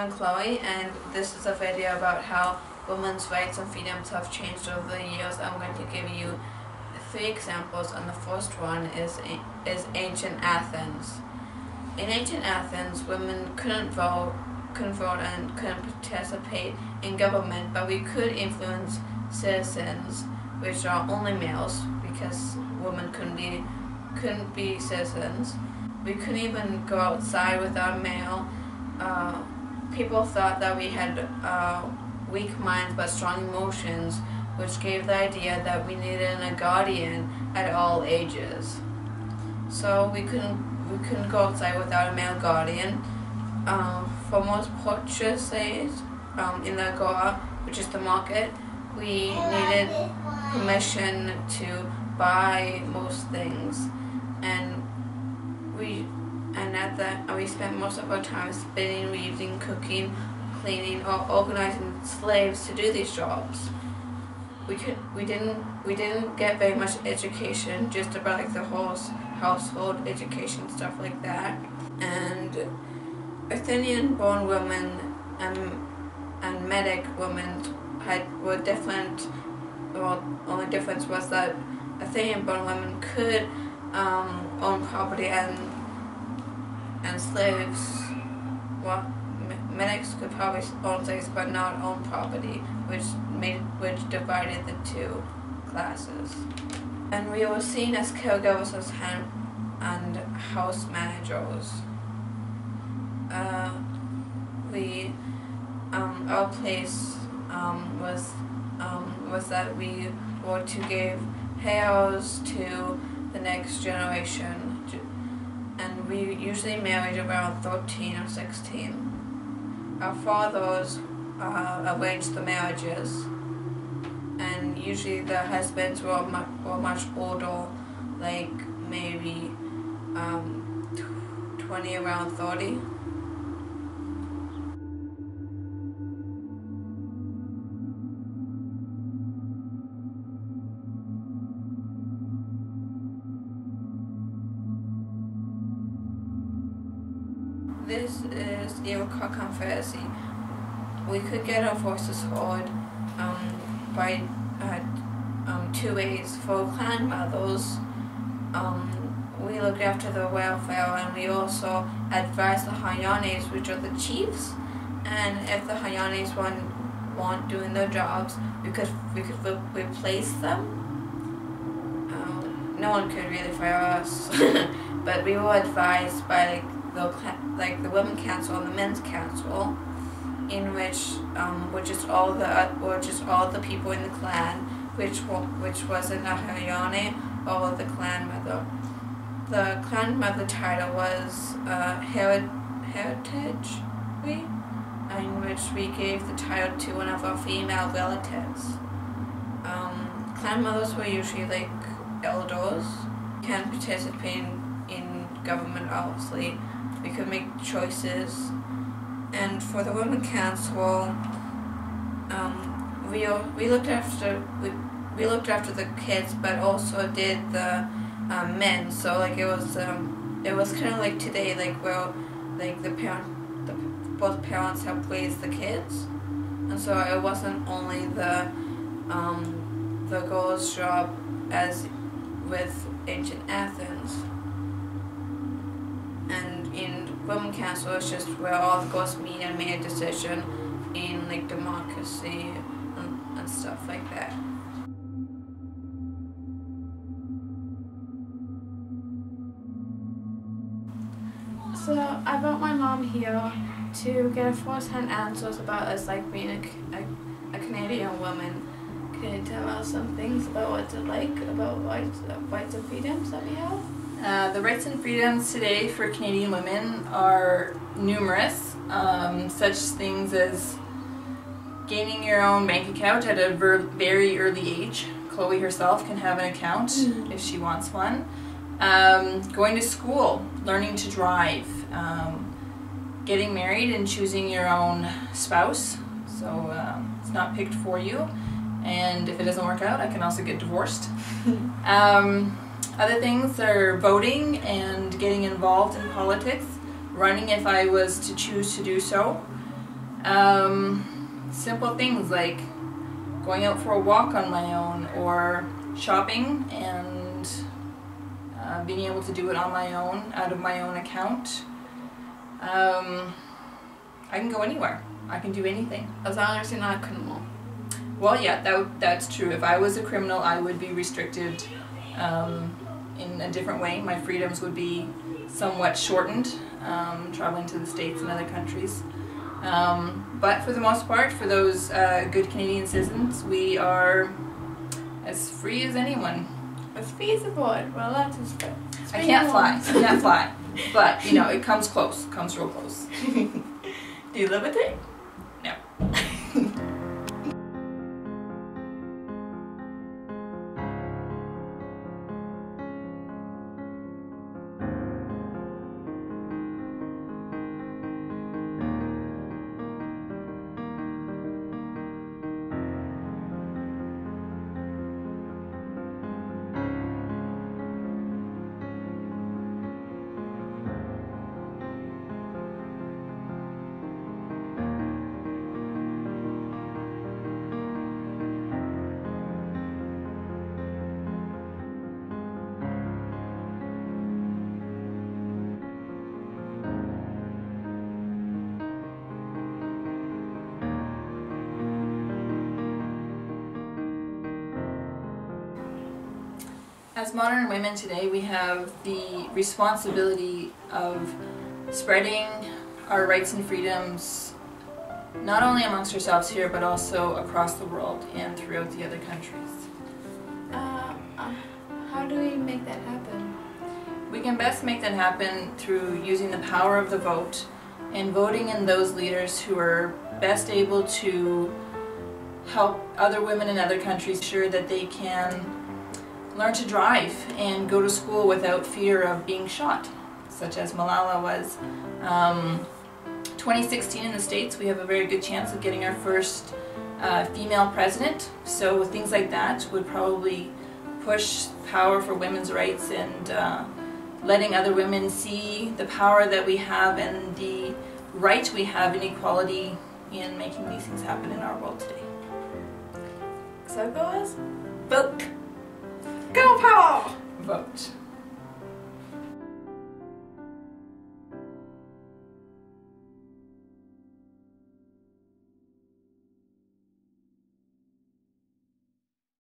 I'm Chloe, and this is a video about how women's rights and freedoms have changed over the years. I'm going to give you 3 examples, and the first one is ancient Athens. In ancient Athens, women couldn't vote and couldn't participate in government, but we could influence citizens, which are only males, because women couldn't be citizens. We couldn't even go outside without a male. People thought that we had weak minds but strong emotions, which gave the idea that we needed a guardian at all ages. So we couldn't go outside without a male guardian. For most purchases in the agora, which is the market, we needed permission to buy most things, and we spent most of our time spinning, weaving, cooking, cleaning, or organizing slaves to do these jobs. We didn't get very much education, just about like the whole household education, stuff like that. And Athenian-born women and Medic women were different. Well, only difference was that Athenian-born women could own property and slaves. Well, Medics could probably own slaves but not own property, which divided the two classes. And we were seen as caregivers and house managers. Our place was that we were to give heirs to the next generation, and we usually married around 13 or 16. Our fathers arranged the marriages, and usually the husbands were much older, like maybe 20 around 30. This is the Iroquois Confederacy. We could get our voices heard by 2 ways. For clan mothers, we looked after their welfare, and we also advised the Hayanes, which are the chiefs. And if the Hayanes weren't doing their jobs, we could replace them. No one could really fire us, but we were advised by the women council and the men's council, in which is all the people in the clan, which wasn't a Hayane or the clan mother. The clan mother title was heritage, in which we gave the title to one of our female relatives. Clan mothers were usually like elders. Can participate in government, obviously. We could make choices. And for the women council, we looked after the kids, but also did the men. So like it was kind of like today, like where like both parents helped raise the kids, and so it wasn't only the girl's job as with ancient Athens. And in women council, it's just where all the girls meet and made a decision in like democracy and stuff like that. So I brought my mom here to get first-hand answers about us like being a Canadian woman. Can you tell us some things about what's it like, about rights and freedoms that we have? The rights and freedoms today for Canadian women are numerous, such things as gaining your own bank account at a very early age. Chloe herself can have an account if she wants one. Going to school, learning to drive, getting married and choosing your own spouse, so it's not picked for you, and if it doesn't work out I can also get divorced. Other things are voting and getting involved in politics, running if I was to choose to do so, Simple things like going out for a walk on my own, or shopping and being able to do it on my own, out of my own account. I can go anywhere. I can do anything. As long as you're not a criminal. Well, yeah, that's true. If I was a criminal, I would be restricted in a different way. My freedoms would be somewhat shortened, traveling to the States and other countries. But for the most part, for those good Canadian citizens, we are as free as anyone. As free as a board. Well, that's as free. I can't fly. But, you know, it comes close. Comes real close. Do you levitate? No. As modern women today, we have the responsibility of spreading our rights and freedoms not only amongst ourselves here, but also across the world and throughout the other countries. How do we make that happen? We can best make that happen through using the power of the vote and voting in those leaders who are best able to help other women in other countries ensure that they can learn to drive and go to school without fear of being shot, such as Malala was. 2016 in the States, we have a very good chance of getting our first female president, so things like that would probably push power for women's rights and letting other women see the power that we have and the right we have in equality in making these things happen in our world today. So guys, vote! Go power! Vote.